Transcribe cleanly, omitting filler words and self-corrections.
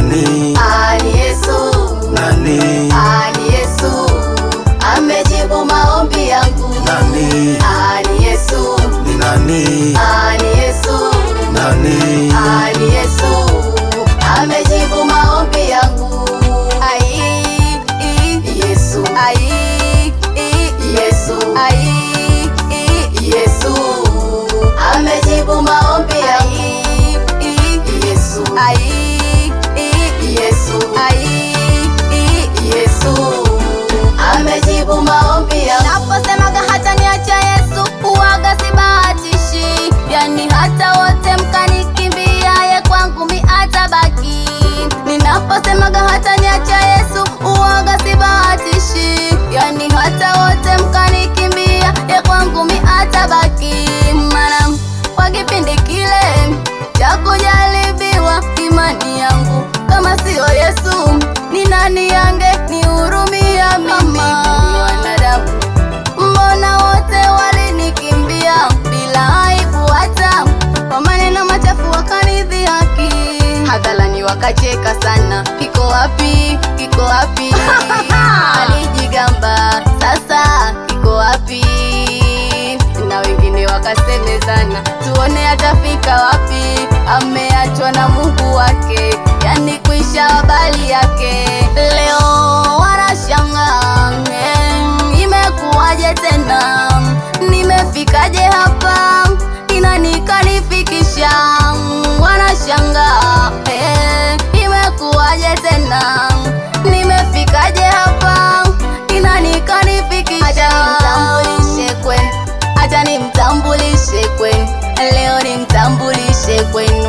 nani? Ni Yesu. Nani? Ni Yesu. Amejibu maombi yangu. Nani? Ni Yesu. Ni nani? Ni Yesu. Nani? Ni Yesu. Amejibu maombi yangu. Yesu. Yesu. Yesu. Amejibu maombi yangu. Yesu. Yesu. Yesu. Amejibu maombi yangu. Naposemaga hata niacha Yesu, huwaga sibahatishi. Yani hata wote mkanikimbia, ye kwangu mi atabaki. Ninaposemaga hata niacha Yesu, huwaga sibahatishi. Yani hata wote mkanikimbia, ye kwangu mi atabaki. Maana kwa kipindi kile cha kujaribiwa imani yangu, kama siyo Yesu ni nani yange nihurumia mimi wanadamu? Mbona wote walinikimbia bila aibu, hata kwa maneno machafu wakanidhihaki, hadharani wakacheka sana. Kiko wapi? Kiko wapi? Alijigamba, sasa kiko wapi? Na wengine wakasemezana, tuone atafika wapi? Ameachwa na Mungu wake, yani kuisha habari yake. Leo wanashangaa, imekuwaje tena? Nimefikaje hapa? Ni nani kanifikisha? Wanashangaa, imekuwaje tena? Nimefikaje hapa? Ni nani kanifikisha? Acha nimtambulishe kwenu, leo nimtambulishe kwenu.